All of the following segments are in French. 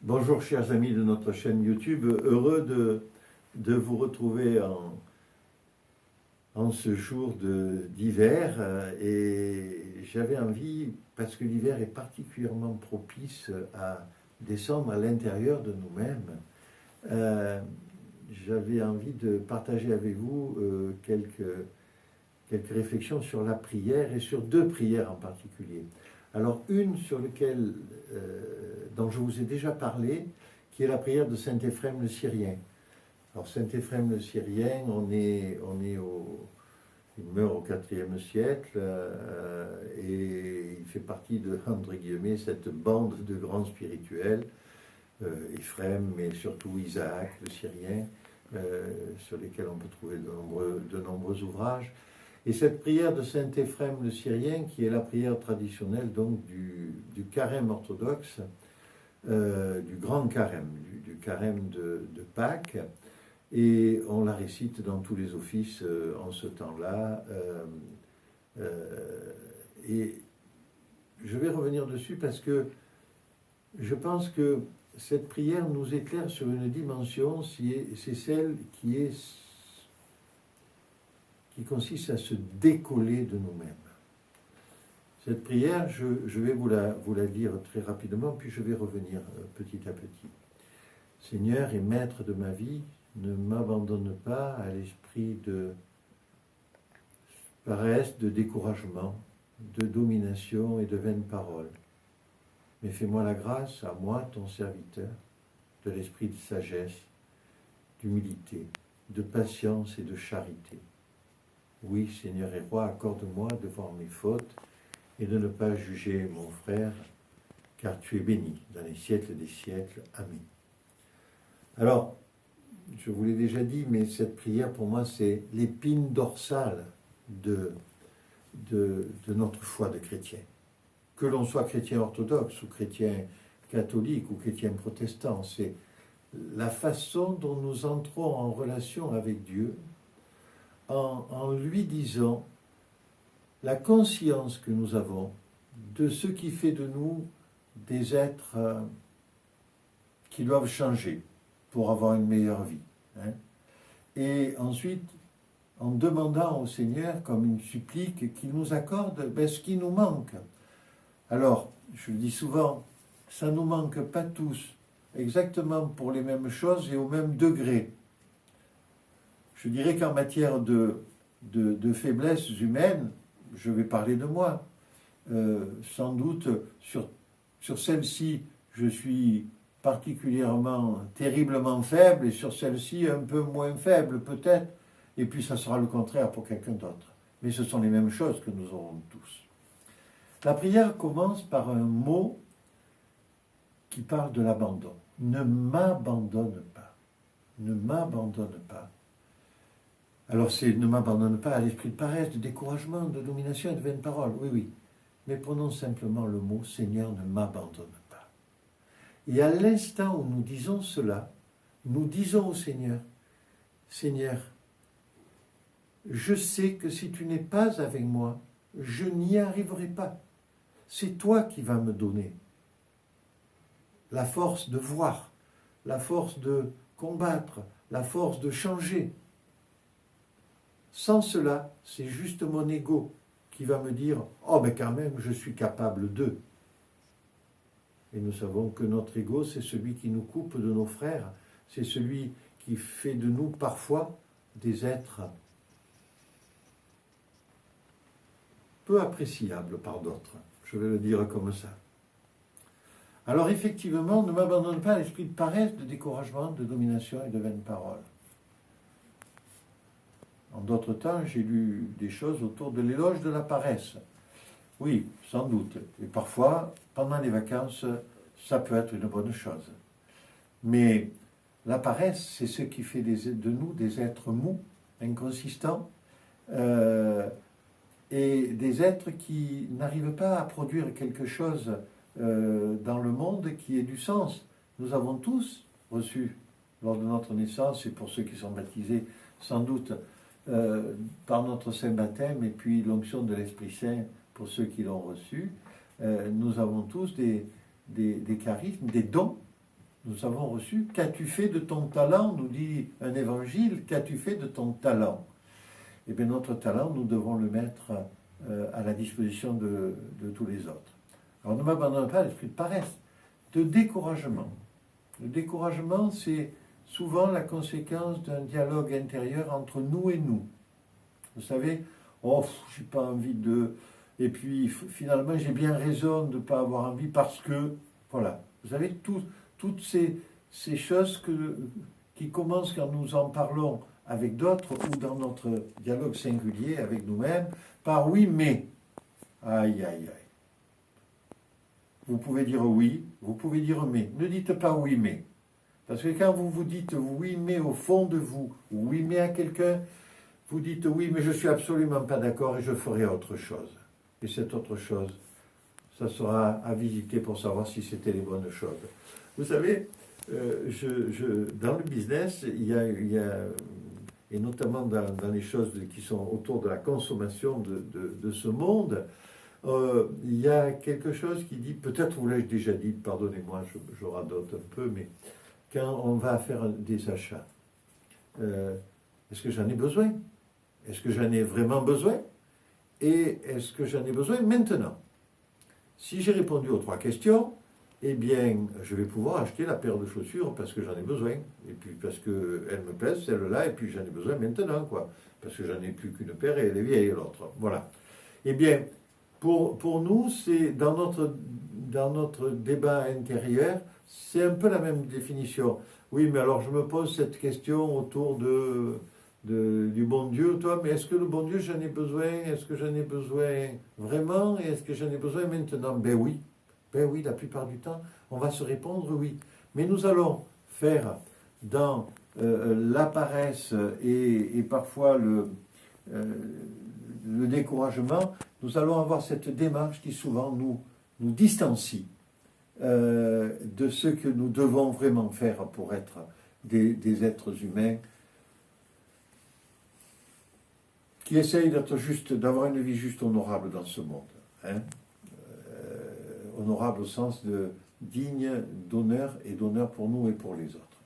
Bonjour chers amis de notre chaîne YouTube, heureux de vous retrouver en ce jour d'hiver et j'avais envie, parce que l'hiver est particulièrement propice à descendre à l'intérieur de nous-mêmes, j'avais envie de partager avec vous quelques réflexions sur la prière et sur deux prières en particulier. Alors une dont je vous ai déjà parlé, qui est la prière de saint Éphrem le Syrien. Alors saint Éphrem le Syrien, il meurt au IVe siècle et il fait partie de, entre guillemets, cette bande de grands spirituels, Éphrem, mais surtout Isaac le Syrien, sur lesquels on peut trouver de nombreux ouvrages. Et cette prière de saint Éphrem le Syrien, qui est la prière traditionnelle donc du carême orthodoxe, du grand carême, du carême de Pâques, et on la récite dans tous les offices en ce temps-là. Et je vais revenir dessus parce que je pense que cette prière nous éclaire sur une dimension, c'est celle qui consiste à se décoller de nous-mêmes. Cette prière, je vais vous la dire très rapidement, puis je vais revenir petit à petit. Seigneur et Maître de ma vie, ne m'abandonne pas à l'esprit de paresse, de découragement, de domination et de vaines paroles. Mais fais-moi la grâce, à moi, ton serviteur, de l'esprit de sagesse, d'humilité, de patience et de charité. Oui, Seigneur et Roi, accorde-moi de voir mes fautes et de ne pas juger mon frère, car tu es béni dans les siècles des siècles. Amen. Alors, je vous l'ai déjà dit, mais cette prière, pour moi, c'est l'épine dorsale de notre foi de chrétien. Que l'on soit chrétien orthodoxe ou chrétien catholique ou chrétien protestant, c'est la façon dont nous entrons en relation avec Dieu en lui disant la conscience que nous avons de ce qui fait de nous des êtres qui doivent changer pour avoir une meilleure vie. Et ensuite, en demandant au Seigneur, comme une supplique, qu'il nous accorde ce qui nous manque. Alors, je le dis souvent, ça ne nous manque pas tous, exactement pour les mêmes choses et au même degré. Je dirais qu'en matière de faiblesses humaines, je vais parler de moi. Sans doute, sur celle-ci, je suis particulièrement, terriblement faible, et sur celle-ci, un peu moins faible peut-être, et puis ça sera le contraire pour quelqu'un d'autre. Mais ce sont les mêmes choses que nous aurons tous. La prière commence par un mot qui parle de l'abandon. Ne m'abandonne pas. Ne m'abandonne pas. Alors c'est ne m'abandonne pas à l'esprit de paresse, de découragement, de domination et de vaines paroles. Oui, oui. Mais prenons simplement le mot Seigneur, ne m'abandonne pas. Et à l'instant où nous disons cela, nous disons au Seigneur, Seigneur, je sais que si tu n'es pas avec moi, je n'y arriverai pas. C'est toi qui vas me donner la force de voir, la force de combattre, la force de changer. Sans cela, c'est juste mon ego qui va me dire « Oh, mais quand même, je suis capable de ». Et nous savons que notre ego, c'est celui qui nous coupe de nos frères, c'est celui qui fait de nous parfois des êtres peu appréciables par d'autres. Je vais le dire comme ça. Alors effectivement, ne m'abandonne pas à l'esprit de paresse, de découragement, de domination et de vaines paroles. En d'autres temps, j'ai lu des choses autour de l'éloge de la paresse. Oui, sans doute. Et parfois, pendant les vacances, ça peut être une bonne chose. Mais la paresse, c'est ce qui fait de nous des êtres mous, inconsistants, et des êtres qui n'arrivent pas à produire quelque chose dans le monde qui ait du sens. Nous avons tous reçu, lors de notre naissance, et pour ceux qui sont baptisés, sans doute, par notre saint baptême et puis l'onction de l'Esprit Saint pour ceux qui l'ont reçu, nous avons tous des charismes, des dons nous avons reçu. Qu'as-tu fait de ton talent, nous dit un évangile, qu'as-tu fait de ton talent? Eh bien, notre talent, nous devons le mettre à la disposition de tous les autres. Alors, ne m'abandonne pas à l'esprit de paresse, de découragement. Le découragement, c'est souvent la conséquence d'un dialogue intérieur entre nous et nous. Vous savez, oh, j'ai pas envie de... Et puis, finalement, j'ai bien raison de ne pas avoir envie parce que... Voilà. Vous savez, toutes ces choses qui commencent quand nous en parlons avec d'autres ou dans notre dialogue singulier avec nous-mêmes, par oui, mais. Aïe, aïe, aïe. Vous pouvez dire oui, vous pouvez dire mais. Ne dites pas oui, mais. Parce que quand vous vous dites oui, mais au fond de vous, ou oui, mais à quelqu'un, vous dites oui, mais je ne suis absolument pas d'accord et je ferai autre chose. Et cette autre chose, ça sera à visiter pour savoir si c'était les bonnes choses. Vous savez, dans le business, il y a et notamment dans les choses qui sont autour de la consommation de ce monde, il y a quelque chose qui dit, peut-être vous l'avez déjà dit, pardonnez-moi, je radote un peu, mais quand on va faire des achats, est-ce que j'en ai besoin? Est-ce que j'en ai vraiment besoin? Et est-ce que j'en ai besoin maintenant? Si j'ai répondu aux 3 questions, eh bien, je vais pouvoir acheter la paire de chaussures parce que j'en ai besoin. Et puis parce qu'elle me plaise, celle-là, et puis j'en ai besoin maintenant, quoi. Parce que j'en ai plus qu'une paire et elle est vieille, l'autre. Voilà. Eh bien, pour nous, c'est dans notre débat intérieur, c'est un peu la même définition. Oui, mais alors je me pose cette question autour du bon Dieu, toi, mais est-ce que le bon Dieu, j'en ai besoin? Est-ce que j'en ai besoin vraiment? Et est-ce que j'en ai besoin maintenant? Ben oui. Ben oui, la plupart du temps, on va se répondre oui. Mais nous allons faire dans la paresse et parfois le découragement, nous allons avoir cette démarche qui souvent nous distancie de ce que nous devons vraiment faire pour être des êtres humains qui essayent d'être juste, d'avoir une vie juste honorable dans ce monde. Hein, honorable au sens de digne d'honneur et d'honneur pour nous et pour les autres.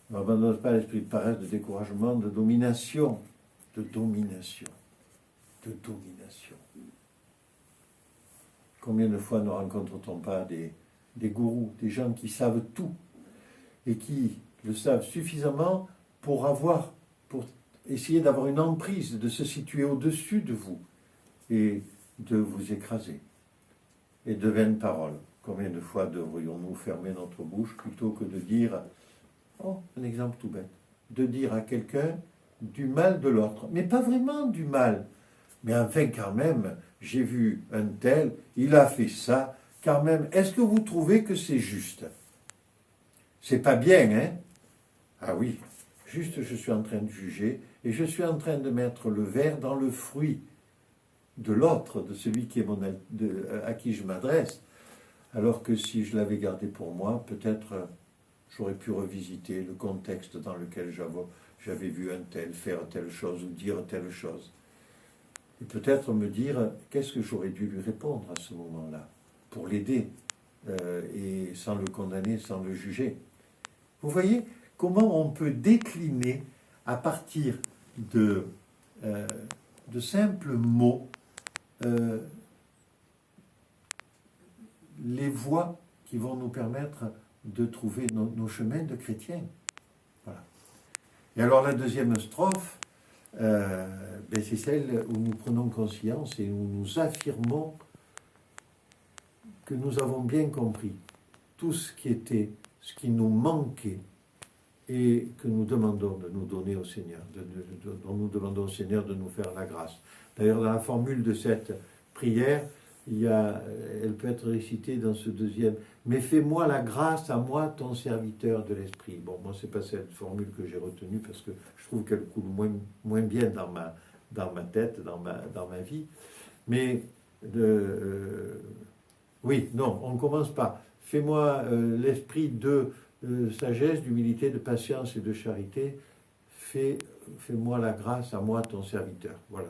N'abandonne pas l'esprit de paresse, de découragement, de domination. De domination. De domination. Combien de fois ne rencontre-t-on pas des gourous, des gens qui savent tout et qui le savent suffisamment pour essayer d'avoir une emprise, de se situer au-dessus de vous et de vous écraser. Et de vaines paroles. Combien de fois devrions-nous fermer notre bouche plutôt que de dire, oh, un exemple tout bête, de dire à quelqu'un du mal de l'autre, mais pas vraiment du mal, mais enfin quand même, j'ai vu un tel, il a fait ça, quand même, est-ce que vous trouvez que c'est juste? C'est pas bien, hein? Ah oui, juste je suis en train de juger, et je suis en train de mettre le verre dans le fruit de l'autre, de celui qui est à qui je m'adresse, alors que si je l'avais gardé pour moi, peut-être j'aurais pu revisiter le contexte dans lequel j'avais vu un tel faire telle chose ou dire telle chose. Et peut-être me dire, qu'est-ce que j'aurais dû lui répondre à ce moment-là, pour l'aider, et sans le condamner, sans le juger. Vous voyez comment on peut décliner à partir de simples mots les voies qui vont nous permettre de trouver nos chemins de chrétiens. Voilà. Et alors la deuxième strophe, c'est celle où nous prenons conscience et où nous affirmons que nous avons bien compris tout ce qui nous manquait et que nous demandons de nous donner au Seigneur, dont nous demandons au Seigneur de nous faire la grâce. D'ailleurs, dans la formule de cette prière, elle peut être récitée dans ce deuxième. Mais fais-moi la grâce à moi, ton serviteur de l'Esprit. Bon, moi, c'est pas cette formule que j'ai retenue parce que je trouve qu'elle coule moins bien dans ma tête, dans ma vie. Mais, oui, non, on ne commence pas. Fais-moi l'esprit de sagesse, d'humilité, de patience et de charité. Fais-moi la grâce à moi, ton serviteur. Voilà,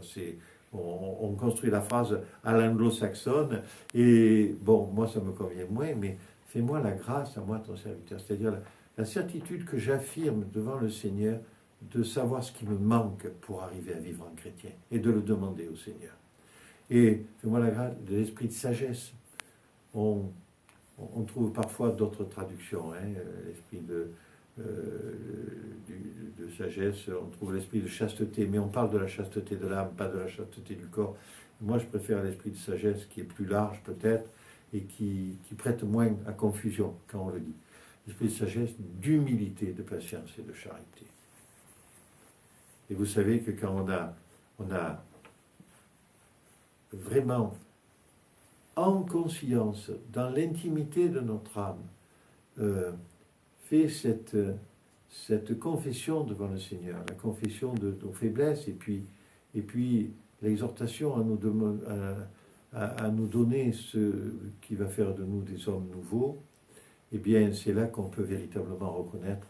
on construit la phrase à l'anglo-saxonne, et bon, moi ça me convient moins, mais fais-moi la grâce à moi, ton serviteur. C'est-à-dire la certitude que j'affirme devant le Seigneur de savoir ce qui me manque pour arriver à vivre en chrétien et de le demander au Seigneur. Et fais-moi la grâce de l'esprit de sagesse. On trouve parfois d'autres traductions, l'esprit de sagesse, on trouve l'esprit de chasteté, mais on parle de la chasteté de l'âme, pas de la chasteté du corps. Moi, je préfère l'esprit de sagesse qui est plus large peut-être et qui prête moins à confusion quand on le dit. L'esprit de sagesse, d'humilité, de patience et de charité. Et vous savez que quand on a vraiment en conscience, dans l'intimité de notre âme, fait cette confession devant le Seigneur, la confession de nos faiblesses, et puis l'exhortation à nous donner ce qui va faire de nous des hommes nouveaux, eh bien c'est là qu'on peut véritablement reconnaître,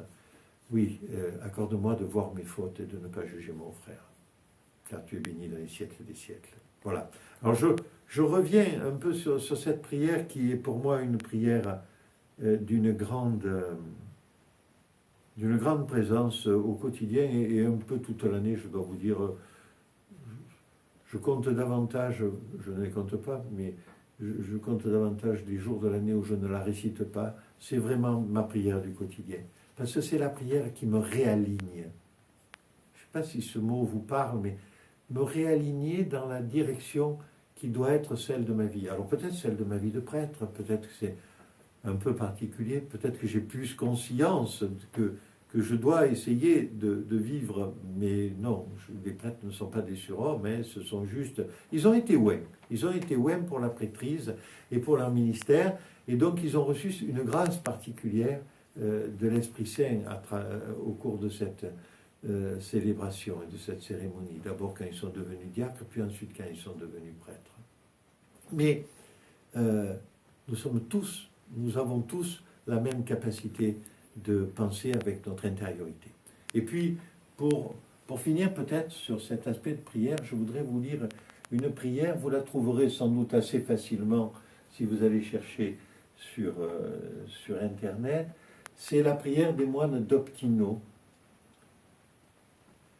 oui, accorde-moi de voir mes fautes et de ne pas juger mon frère, car tu es béni dans les siècles des siècles. Voilà. Alors je reviens un peu sur cette prière qui est pour moi une prière d'une grande présence au quotidien et un peu toute l'année, je dois vous dire. Je compte davantage, je ne les compte pas, mais je compte davantage les jours de l'année où je ne la récite pas. C'est vraiment ma prière du quotidien. Parce que c'est la prière qui me réaligne. Je ne sais pas si ce mot vous parle, mais me réaligner dans la direction qui doit être celle de ma vie. Alors peut-être celle de ma vie de prêtre, peut-être que c'est un peu particulier, peut-être que j'ai plus conscience que je dois essayer de vivre, mais non, les prêtres ne sont pas des surhommes, mais ce sont juste... Ils ont été ouem pour la prêtrise et pour leur ministère, et donc ils ont reçu une grâce particulière de l'Esprit Saint au cours de cette célébration et de cette cérémonie. D'abord quand ils sont devenus diacres, puis ensuite quand ils sont devenus prêtres. Mais nous avons tous la même capacité de penser avec notre intériorité. Et puis, pour finir peut-être sur cet aspect de prière, je voudrais vous lire une prière, vous la trouverez sans doute assez facilement si vous allez chercher sur Internet. C'est la prière des moines d'Optino.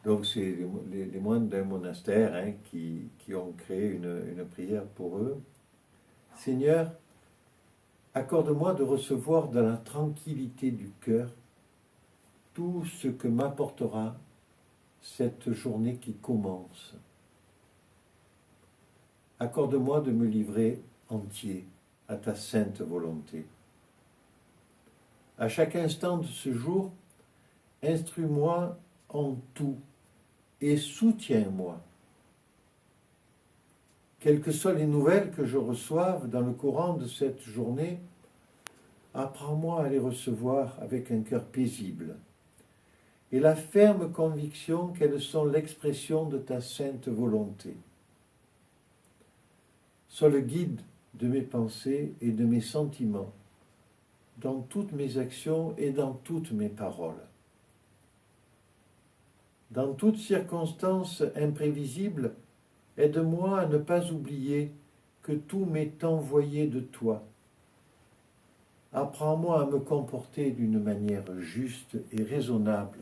Donc c'est les moines d'un monastère qui ont créé une prière pour eux. Seigneur, accorde-moi de recevoir dans la tranquillité du cœur tout ce que m'apportera cette journée qui commence. Accorde-moi de me livrer entier à ta sainte volonté. À chaque instant de ce jour, instruis-moi en tout et soutiens-moi. Quelles que soient les nouvelles que je reçoive dans le courant de cette journée, apprends-moi à les recevoir avec un cœur paisible et la ferme conviction qu'elles sont l'expression de ta sainte volonté. Sois le guide de mes pensées et de mes sentiments, dans toutes mes actions et dans toutes mes paroles. Dans toute circonstance imprévisible, aide-moi à ne pas oublier que tout m'est envoyé de toi. Apprends-moi à me comporter d'une manière juste et raisonnable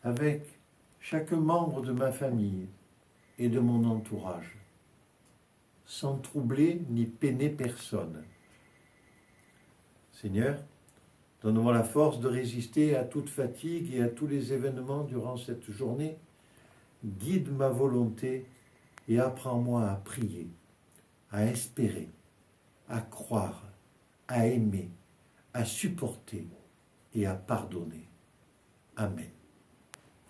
avec chaque membre de ma famille et de mon entourage, sans troubler ni peiner personne. Seigneur, donne-moi la force de résister à toute fatigue et à tous les événements durant cette journée. Guide ma volonté et apprends-moi à prier, à espérer, à croire, à aimer, à supporter et à pardonner. Amen.